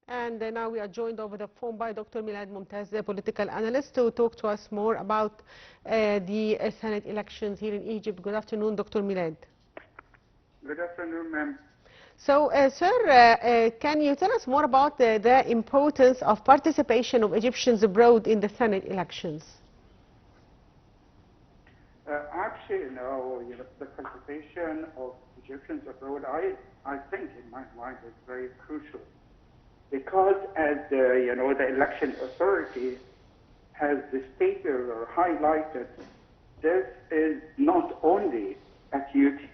And now we are joined over the phone by Dr. Milad Momtaz, the political analyst, to talk to us more about the Senate elections here in Egypt. Good afternoon, Dr. Milad. Good afternoon, ma'am. So, sir, can you tell us more about the importance of participation of Egyptians abroad in the Senate elections? Actually, the participation of Egyptians abroad, I think in my mind is very crucial. Because as the election authority has stated or highlighted, this is not only a duty.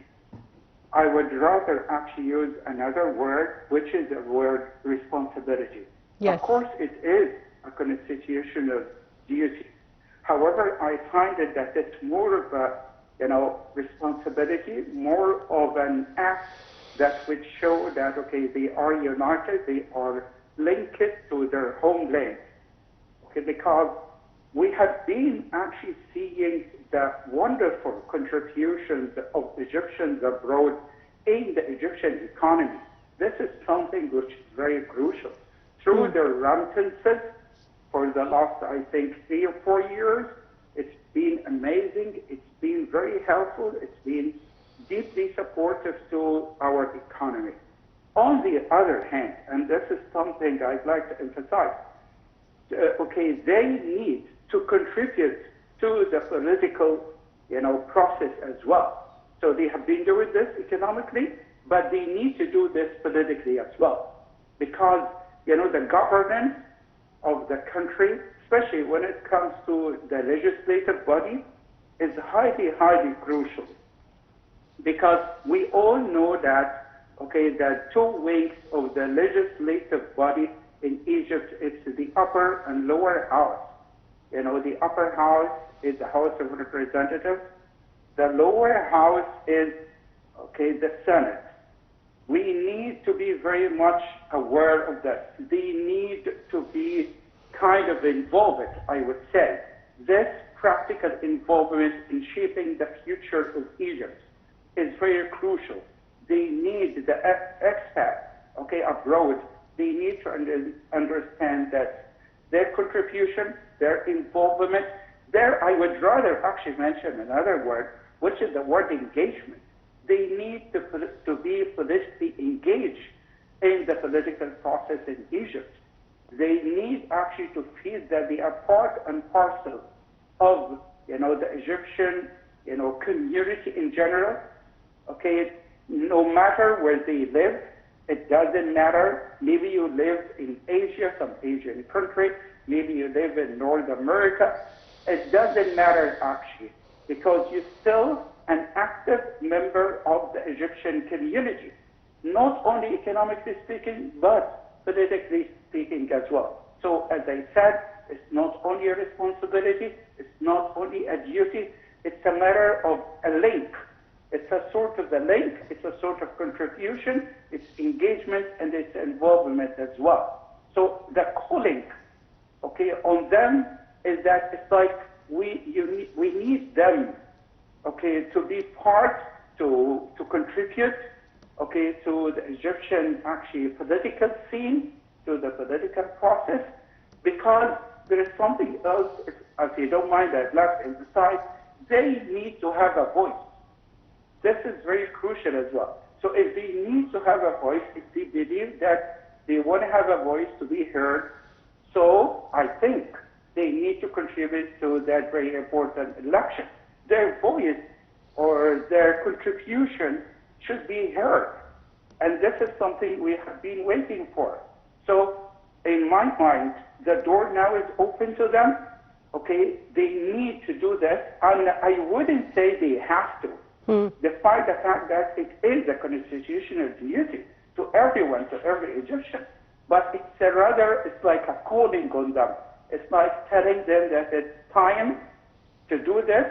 I would rather actually use another word, which is the word responsibility. Yes. Of course, it is a constitutional duty. However, I find it that it's more of a, responsibility, more of an act that would show that, okay, they are united, they are linked to their homeland. Okay, because we have been actually seeing the wonderful contributions of Egyptians abroad in the Egyptian economy. This is something which is very crucial. Through the remittances for the last, I think, 3 or 4 years, it's been amazing, it's been very helpful, it's been deeply supportive to our economy. On the other hand, and this is something I'd like to emphasize, okay, they need to contribute to the political, process as well. So they have been doing this economically, but they need to do this politically as well. Because, the governance of the country, especially when it comes to the legislative body, is highly, highly crucial. Because we all know that, okay, the 2 wings of the legislative body in Egypt is the upper and lower house. The upper house is the House of Representatives. The lower house is, okay, the Senate. We need to be very much aware of that. They need to be kind of involved, I would say. This practical involvement in shaping the future of Egypt is very crucial. They need the expats, okay, abroad. They need to understand that their contribution, their involvement, I would rather actually mention another word, which is the word engagement. They need to be politically engaged in the political process in Egypt. They need actually to feel that they are part and parcel of, the Egyptian, community in general. Okay, no matter where they live, it doesn't matter. Maybe you live in Asia, some Asian country. Maybe you live in North America. It doesn't matter actually, because you're still an active member of the Egyptian community, not only economically speaking, but politically speaking as well. So as I said, it's not only a responsibility, it's not only a duty, it's a matter of a link. It's a sort of a link, it's a sort of contribution, it's engagement, and it's involvement as well. So the calling, okay, on them is that it's like we need them, okay, to be part, to contribute, okay, to the Egyptian actually political scene, to the political process, because there is something else, if you don't mind, I'd like to emphasize, they need to have a voice. This is very crucial as well. So if they need to have a voice, if they believe that they want to have a voice to be heard, so I think they need to contribute to that very important election. Their voice or their contribution should be heard. And this is something we have been waiting for. So in my mind, the door now is open to them. Okay, they need to do this. And I wouldn't say they have to. Despite the fact that it is a constitutional duty to everyone, to every Egyptian. But it's like a calling on them. It's like telling them that it's time to do this.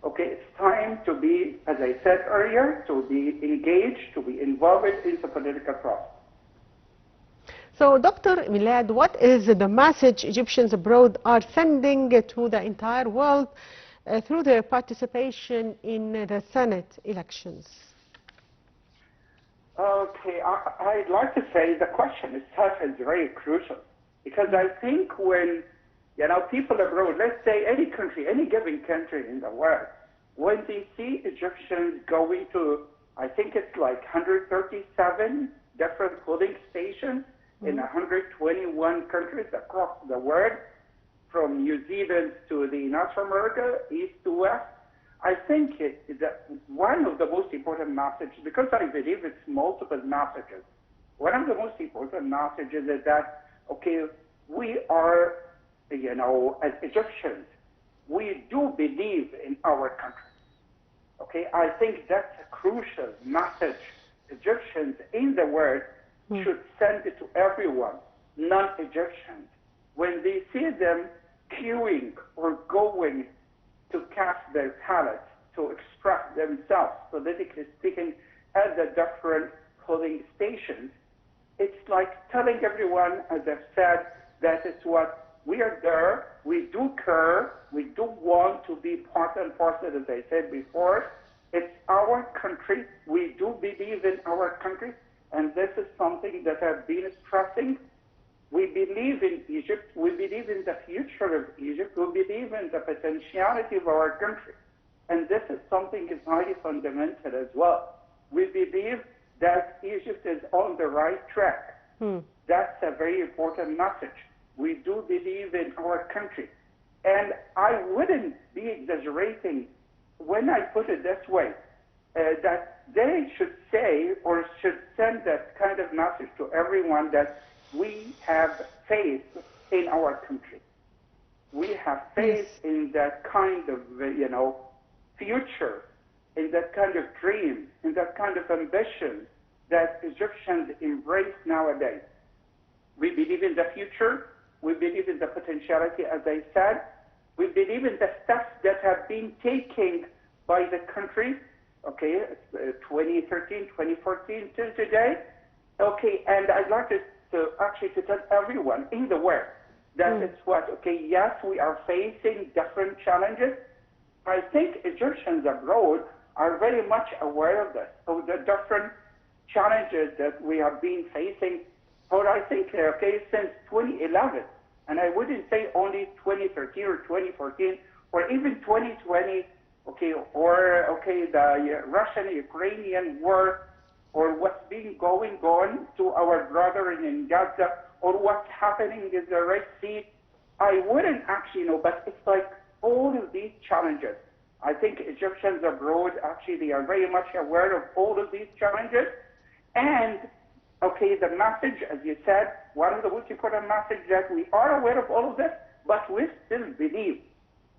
Okay, it's time to be, as I said earlier, to be engaged, to be involved in the political process. So, Dr. Milad, what is the message Egyptians abroad are sending to the entire world through their participation in the Senate elections? Okay, I'd like to say the question itself is very crucial because I think when, people abroad, let's say any country, any given country in the world, when they see Egyptians going to, I think it's like 137 different polling stations in 121 countries across the world, from New Zealand to the North America, east to west, I think that one of the most important messages, because I believe it's multiple messages, one of the most important messages is that, okay, we are, as Egyptians, we do believe in our country. Okay, I think that's a crucial message Egyptians in the world should send it to everyone, non-Egyptians. When they see them queuing or going to cast their ballots, to express themselves, politically speaking, at the different polling stations, it's like telling everyone, as I've said, that it's what we are there, we do care, we do want to be part and parcel, as I said before. It's our country, we do believe in our country, and this is something that I've been stressing. We believe in Egypt, we believe in the future of Egypt, we believe in the potentiality of our country. And this is something is highly fundamental as well. We believe that Egypt is on the right track. That's a very important message. We do believe in our country. And I wouldn't be exaggerating when I put it this way, that they should say or should send that kind of message to everyone that we have faith in our country. We have faith in that kind of, future, in that kind of dream, in that kind of ambition that Egyptians embrace nowadays. We believe in the future. We believe in the potentiality, as I said. We believe in the steps that have been taken by the country, 2013, 2014 till today. Okay, and I'd like to tell everyone in the world that it's what, yes, we are facing different challenges. I think Egyptians abroad are very much aware of this, of the different challenges that we have been facing for, I think, since 2011. And I wouldn't say only 2013 or 2014 or even 2020, the Russian-Ukrainian war, or what's been going on to our brethren in Gaza, or what's happening in the Red Sea. I wouldn't actually know, but it's like all of these challenges. I think Egyptians abroad, actually, they are very much aware of all of these challenges. And, the message, as you said, one of the most important messages that we are aware of all of this, but we still believe.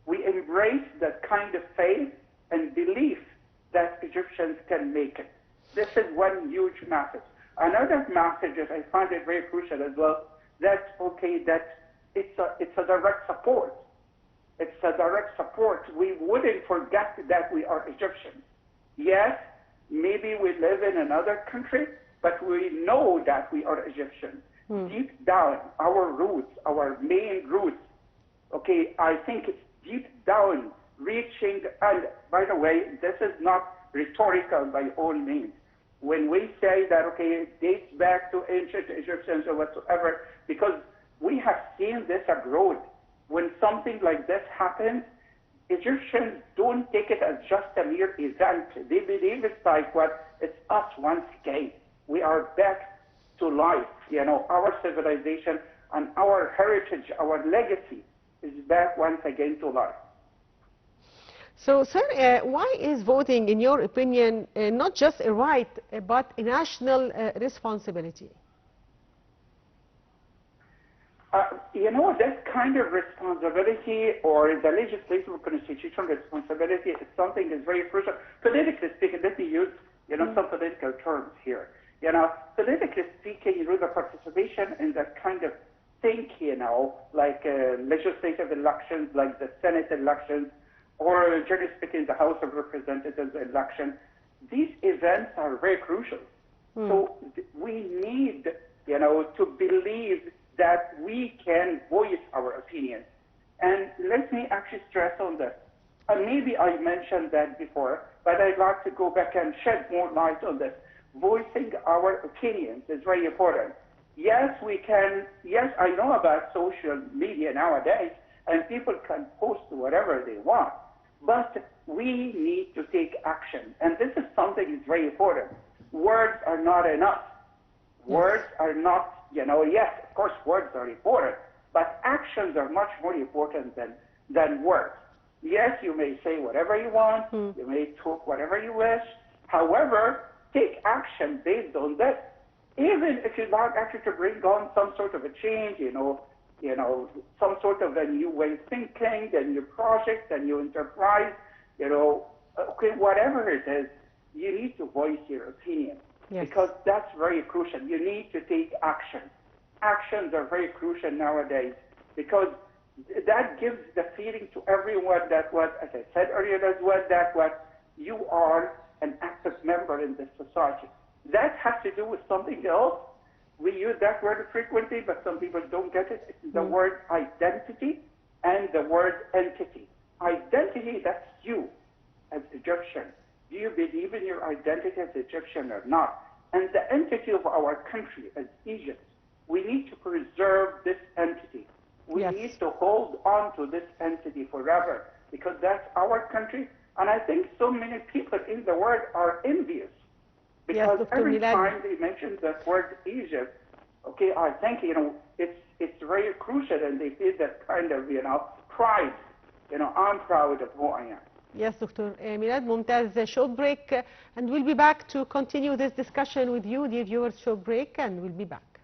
We embrace that kind of faith and belief that Egyptians can make it. This is one huge message. Another message that I find it very crucial as well, that it's a direct support. It's a direct support. We wouldn't forget that we are Egyptians. Yes, maybe we live in another country, but we know that we are Egyptians. Deep down, our roots, our main roots, I think it's deep down reaching, and by the way, this is not rhetorical by all means. When we say that, it dates back to ancient Egyptians or whatsoever, because we have seen this abroad. When something like this happens, Egyptians don't take it as just a mere event. They believe it's like it's us once again. We are back to life. Our civilization and our heritage, our legacy is back once again to life. So, sir, why is voting, in your opinion, not just a right, but a national responsibility? That kind of responsibility, or the legislative or constitutional responsibility, is something that's very crucial. Politically speaking, let me use, some political terms here. Politically speaking, the participation in that kind of thing, like legislative elections, like the Senate elections, or generally speaking, the House of Representatives election, these events are very crucial. So we need, to believe that we can voice our opinions. And let me actually stress on this. Maybe I mentioned that before, but I'd like to go back and shed more light on this. voicing our opinions is very important. Yes, we can, yes, I know about social media nowadays, and people can post whatever they want, but we need to take action. And this is something that's very important. Words are not enough. Words are not, yes, of course, words are important, but actions are much more important than words. Yes, you may say whatever you want, you may talk whatever you wish. However, take action based on this. Even if you'd like actually to bring on some sort of a change, some sort of a new way of thinking, a new project, a new enterprise, okay, whatever it is, you need to voice your opinion. Yes. Because that's very crucial. You need to take action. Actions are very crucial nowadays because that gives the feeling to everyone that what, as I said earlier as well, that what you are an active member in this society. That has to do with something else. We use that word frequently, but some people don't get it. It's the word identity and the word entity. Identity, that's you as Egyptian. Do you believe in your identity as Egyptian or not? And the entity of our country as Egypt, we need to preserve this entity. We need to hold on to this entity forever because that's our country. And I think so many people in the world are envious because every time they mention that word Egypt, okay, I think, it's very crucial and they feel that kind of, pride. I'm proud of who I am. Yes, Dr. Milad, Momtaz, a short break and we'll be back to continue this discussion with you, dear viewers. Short break and we'll be back.